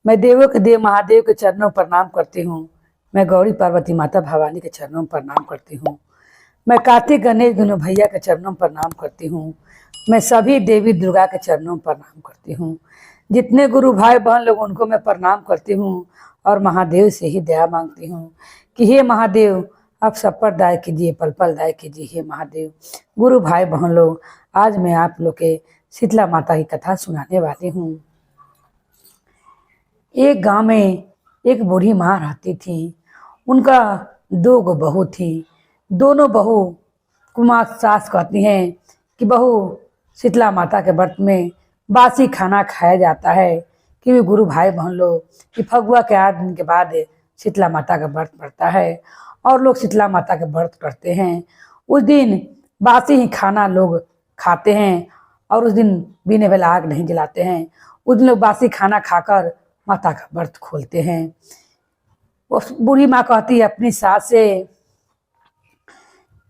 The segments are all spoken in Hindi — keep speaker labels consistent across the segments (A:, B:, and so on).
A: मैं देवों के देव महादेव के चरणों पर प्रणाम करती हूँ। मैं गौरी पार्वती माता भवानी के चरणों पर प्रणाम करती हूँ। मैं कार्तिक गणेश दोनों भैया के चरणों पर प्रणाम करती हूँ। मैं सभी देवी दुर्गा के चरणों पर प्रणाम करती हूँ। जितने गुरु भाई बहन लोग उनको मैं प्रणाम करती हूँ और महादेव से ही दया मांगती हूँ कि हे महादेव आप सब पर दया कीजिए, पल पल दया कीजिए। हे महादेव गुरु भाई बहन लोग, आज मैं आप लोग के शीतला माता की कथा सुनाने वाली हूँ। एक गांव में एक बूढ़ी माँ रहती थी। उनका 2 गो बहू थी। दोनों बहू कुमार सास कहती हैं कि बहू शीतला माता के व्रत में बासी खाना खाया जाता है कि गुरु भाई बहन लोग कि फगुआ के 8 दिन के बाद शीतला माता का व्रत पड़ता है और लोग शीतला माता के व्रत करते हैं। उस दिन बासी ही खाना लोग खाते हैं और उस दिन बिना बेला आग नहीं जलाते हैं। उस दिन लोग बासी खाना खाकर माता का व्रत खोलते हैं। उस बूढ़ी माँ कहती है अपनी सास से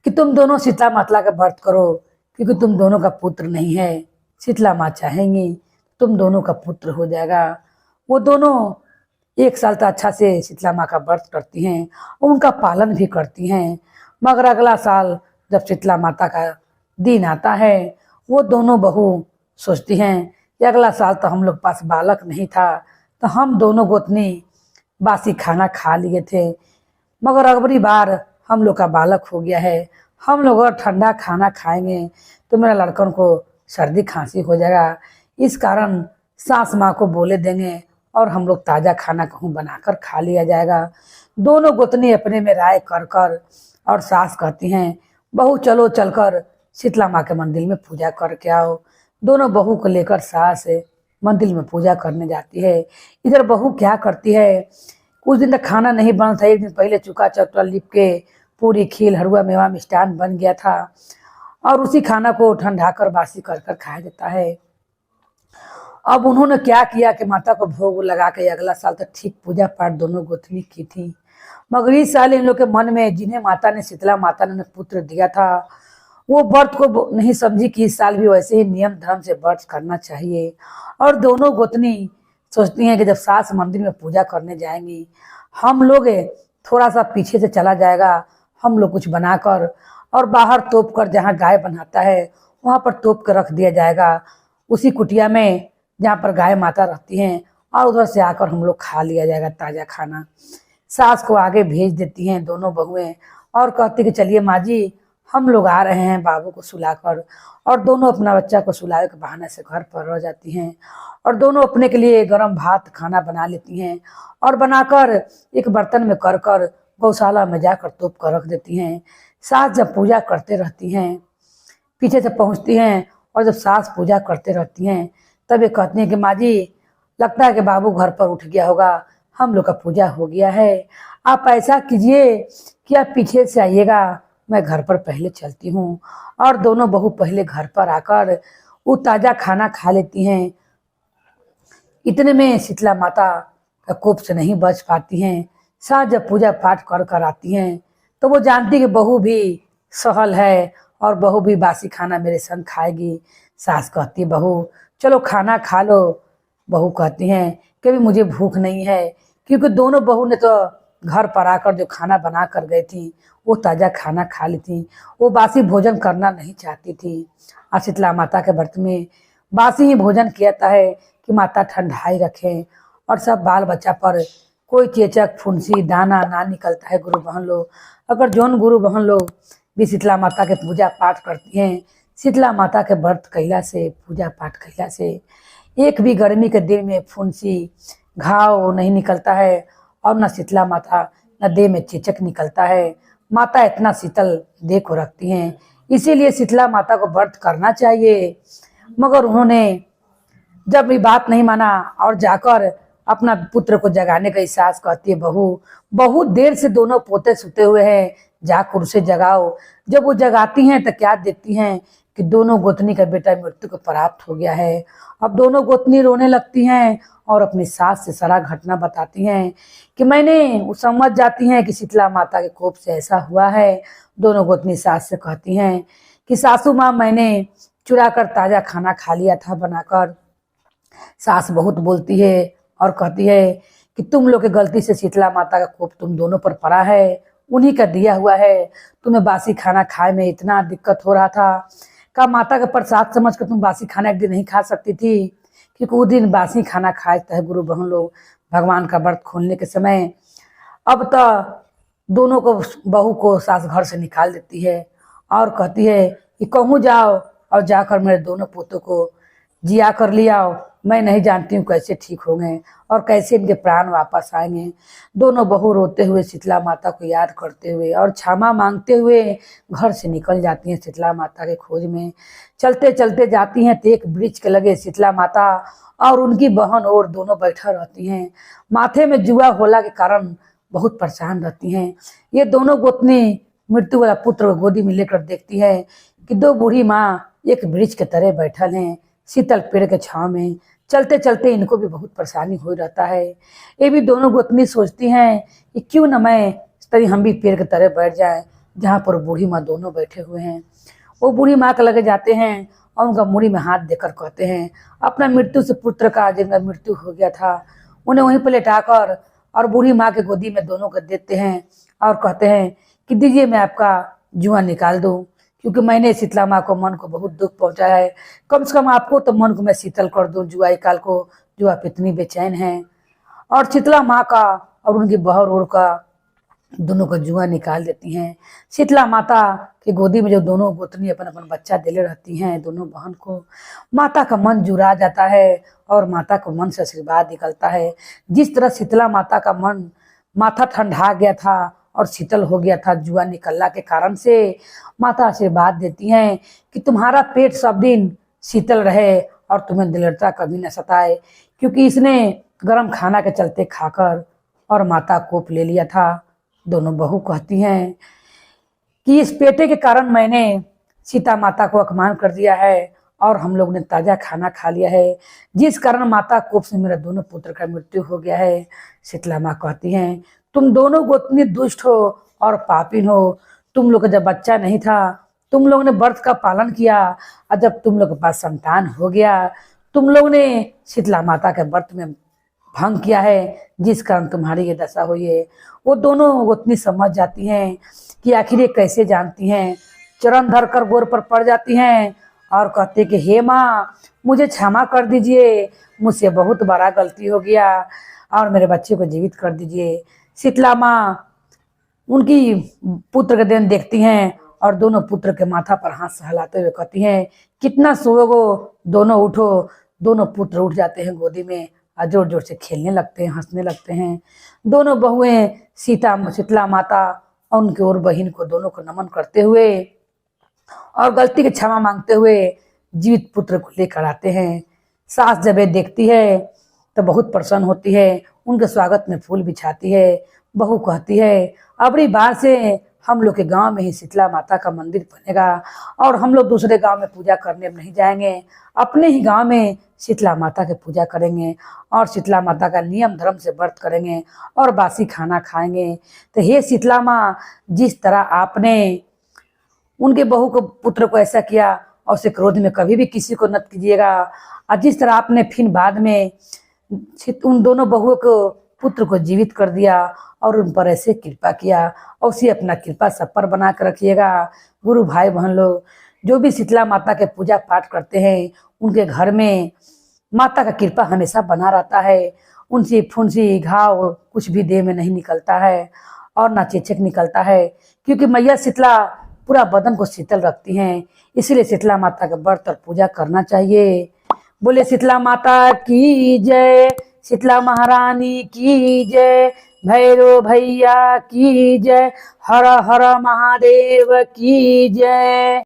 A: कि तुम दोनों शीतला माता का व्रत करो क्योंकि तुम दोनों का पुत्र नहीं है। शीतला माँ चाहेंगी तुम दोनों का पुत्र हो जाएगा। वो दोनों 1 साल तक अच्छा से शीतला माँ का व्रत करती हैं और उनका पालन भी करती हैं। मगर अगला साल जब शीतला माता का दिन आता है, वो दोनों बहू सोचती हैं कि अगला साल तो हम लोग पास बालक नहीं था तो हम दोनों गोतनी बासी खाना खा लिए थे, मगर अगली बार हम लोग का बालक हो गया है। हम लोग अगर ठंडा खाना खाएंगे तो मेरा लड़कन को सर्दी खांसी हो जाएगा। इस कारण सास माँ को बोले देंगे और हम लोग ताज़ा खाना कहूँ बनाकर खा लिया जाएगा। दोनों गोतनी अपने में राय कर कर और सास कहती हैं बहू चलो चलकर शीतला माँ के मंदिर में पूजा करके आओ। दोनों बहू को लेकर सास मंदिर में पूजा करने जाती है। इधर बहू क्या करती है, उस दिन तक खाना नहीं बना था। 1 दिन पहले चूका चौथा लिप के पूरी खीर हलवा मेवा मिष्ठान बन गया था और उसी खाना को ठंडा कर बासी कर कर खाया जाता है। अब उन्होंने क्या किया कि माता को भोग लगा के अगला साल तक ठीक पूजा पाठ दोनों गोतनी की थी। मगर इस साल इन लोग के मन में जिन्हें माता ने शीतला माता ने पुत्र दिया था वो व्रत को नहीं समझी कि इस साल भी वैसे ही नियम धर्म से व्रत करना चाहिए। और दोनों गोतनी सोचती हैं कि जब सास मंदिर में पूजा करने जाएंगी, हम लोग थोड़ा सा पीछे से चला जाएगा, हम लोग कुछ बनाकर और बाहर तोप कर जहाँ गाय बनाता है वहाँ पर तोप कर रख दिया जाएगा उसी कुटिया में जहाँ पर गाय माता रहती हैं और उधर से आकर हम लोग खा लिया जाएगा ताज़ा खाना। सास को आगे भेज देती हैं दोनों बहुएं और कहती कि चलिए माँ जी हम लोग आ रहे हैं बाबू को सुलाकर। और दोनों अपना बच्चा को सुलाए के बहाने से घर पर रह जाती हैं और दोनों अपने के लिए गरम भात खाना बना लेती हैं और बनाकर एक बर्तन में कर कर गौशाला में जाकर तोप कर रख देती हैं। सास जब पूजा करते रहती हैं पीछे से पहुंचती हैं और जब सास पूजा करते रहती हैं तब ये कहती हैं कि माँ जी लगता है कि बाबू घर पर उठ गया होगा, हम लोग का पूजा हो गया है। आप ऐसा कीजिए कि आप पीछे से आइएगा, मैं घर पर पहले चलती हूँ। और दोनों बहू पहले घर पर आकर वो ताज़ा खाना खा लेती हैं। इतने में शीतला माता का कोप से नहीं बच पाती हैं। सास जब पूजा पाठ कर कर आती हैं तो वो जानती कि बहू भी सहल है और बहू भी बासी खाना मेरे संग खाएगी। सास कहती है बहू चलो खाना खा लो। बहू कहती हैं कि भी मुझे भूख नहीं है, क्योंकि दोनों बहू ने तो घर पर आकर जो खाना बना कर गई थी वो ताज़ा खाना खा ली थी। वो बासी भोजन करना नहीं चाहती थी। और शीतला माता के व्रत में बासी ही भोजन किया जाता है कि माता ठंडाई रखें और सब बाल बच्चा पर कोई चेचक फुंसी दाना ना निकलता है। गुरु बहन लोग अगर जौन गुरु बहन लोग भी शीतला माता के पूजा पाठ करती हैं, शीतला माता के व्रत कैला से पूजा पाठ कैला से एक भी गर्मी के दिन में फुंसी घाव नहीं निकलता है और न शीतला माता न देह में चेचक निकलता है। माता इतना शीतल देह को रखती हैं, इसीलिए शीतला माता को व्रत करना चाहिए। मगर उन्होंने जब ये बात नहीं माना और जाकर अपना पुत्र को जगाने का सास कहती है बहू बहुत देर से दोनों पोते सुते हुए हैं, जाकर उसे जगाओ। जब वो जगाती हैं तो क्या देखती हैं कि दोनों गोतनी का बेटा मृत्यु को प्राप्त हो गया है। अब दोनों गोतनी रोने लगती हैं और अपनी सास से सारा घटना बताती हैं कि मैंने वो समझ जाती हैं कि शीतला माता के कोप से ऐसा हुआ है। दोनों गोतनी सास से कहती हैं कि सासू माँ मैंने चुरा कर ताज़ा खाना खा लिया था बनाकर। सास बहुत बोलती है और कहती है कि तुम लोग की गलती से शीतला माता का कोप तुम दोनों पर पड़ा है, उन्हीं का दिया हुआ है। तुम्हें बासी खाना खाए में इतना दिक्कत हो रहा था, का माता का प्रसाद समझ कर तुम बासी खाना एक दिन नहीं खा सकती थी, क्योंकि उस दिन बासी खाना खाए है गुरु बहन लोग भगवान का व्रत खोलने के समय। अब तो दोनों को बहू को सास घर से निकाल देती है और कहती है कि कहूँ जाओ और जाकर मेरे दोनों पोतों को जिया कर लिया, मैं नहीं जानती हूँ कैसे ठीक होंगे और कैसे इनके प्राण वापस आएंगे। दोनों बहू रोते हुए शीतला माता को याद करते हुए और क्षमा मांगते हुए घर से निकल जाती हैं शीतला माता के खोज में। चलते चलते जाती हैं तो एक वृक्ष के लगे शीतला माता और उनकी बहन और दोनों बैठा रहती हैं। माथे में जुआ होला के कारण बहुत परेशान रहती हैं। ये दोनों गोतनी मृत्यु वाला पुत्र गोदी में लेकर देखती है कि दो बूढ़ी माँ एक वृक्ष के तरह बैठल हैं शीतल पेड़ के छांव में। चलते चलते इनको भी बहुत परेशानी हो रहता है। ये भी दोनों गोतनी सोचती हैं कि क्यों न मैं तरी हम भी पेड़ के तरह बैठ जाए जहाँ पर बूढ़ी माँ दोनों बैठे हुए हैं। वो बूढ़ी माँ के लगे जाते हैं और उनका मुड़ी में हाथ देकर कहते हैं अपना मृत्यु से पुत्र का जिनका मृत्यु हो गया था उन्हें वहीं पर लेटाकर और बूढ़ी माँ के गोदी में दोनों को देते हैं और कहते हैं कि दीजिए मैं आपका जुआ निकाल दूं, क्योंकि मैंने शीतला माँ को मन को बहुत दुख पहुंचा है, कम से कम आपको तो मन को मैं शीतल कर दूं जुआ काल को जो आप इतनी बेचैन हैं। और शीतला माँ का और उनकी बहू और का दोनों का जुआ निकाल देती हैं। शीतला माता की गोदी में जो दोनों गोतनी अपन अपन बच्चा दिले रहती हैं दोनों बहन को, माता का मन जुड़ा जाता है और माता को मन से आशीर्वाद निकलता है। जिस तरह शीतला माता का मन माथा ठंडा गया था और शीतल हो गया था जुआ निकलने के कारण से, माता आशीर्वाद देती हैं कि तुम्हारा पेट सब दिन शीतल रहे और तुम्हें दृढ़ता कभी न सताए, क्योंकि इसने गर्म खाना के चलते खाकर और माता कोप ले लिया था। दोनों बहू कहती हैं कि इस पेटे के कारण मैंने सीता माता को अपमान कर दिया है और हम लोग ने ताजा खाना खा लिया है, जिस कारण माता कोप से मेरा दोनों पुत्र का मृत्यु हो गया है। शीतला माँ कहती हैं तुम दोनों गोतनी दुष्ट हो और पापिन हो। तुम लोग का जब बच्चा नहीं था तुम लोग ने व्रत का पालन किया और जब तुम लोग के पास संतान हो गया तुम लोग ने शीतला माता के व्रत में भंग किया है, जिस कारण तुम्हारी ये दशा हुई है। वो दोनों गोतनी समझ जाती हैं कि आखिर ये कैसे जानती हैं, चरण धर कर गोर पर पड़ जाती हैं और कहते कि हे माँ मुझे क्षमा कर दीजिए, मुझसे बहुत बड़ा गलती हो गया और मेरे बच्चे को जीवित कर दीजिए। शीतला माँ उनकी पुत्र के दिन देखती हैं और दोनों पुत्र के माथा पर हाथ सहलाते हुए कहती हैं कितना सोओगो, दोनों उठो। दोनों पुत्र उठ जाते हैं गोदी में और जोर जोर से खेलने लगते हैं, हंसने लगते हैं। दोनों बहुएं शीतला माता और उनकी और बहन को दोनों को नमन करते हुए और गलती की क्षमा मांगते हुए जीवित पुत्र को लेकर आते हैं। सास जब ये देखती है तो बहुत प्रसन्न होती है, उनके स्वागत में फूल बिछाती है। बहू कहती है अबरी बार से हम लोग के गांव में ही शीतला माता का मंदिर बनेगा और हम लोग दूसरे गांव में पूजा करने नहीं जाएंगे, अपने ही गांव में शीतला माता की पूजा करेंगे और शीतला माता का नियम धर्म से व्रत करेंगे और बासी खाना खाएंगे। तो हे शीतला माँ, जिस तरह आपने उनके बहू को पुत्र को ऐसा किया और उसे क्रोध में कभी भी किसी को मत कीजिएगा, और जिस तरह आपने फिर बाद में उन दोनों बहुओं को पुत्र को जीवित कर दिया और उन पर ऐसे कृपा किया और उसे अपना कृपा सब पर बना कर रखिएगा। गुरु भाई बहन लोग जो भी शीतला माता के पूजा पाठ करते हैं उनके घर में माता का कृपा हमेशा बना रहता है। उनसे फुंसी घाव कुछ भी देह में नहीं निकलता है और ना चेचक निकलता है, क्योंकि मैया शीतला पूरा बदन को शीतल रखती हैं। इसीलिए शीतला माता का व्रत और पूजा करना चाहिए। बोले शीतला माता की जय, शीतला महारानी की जय, भैरव भैया की जय, हर हर महादेव की जय।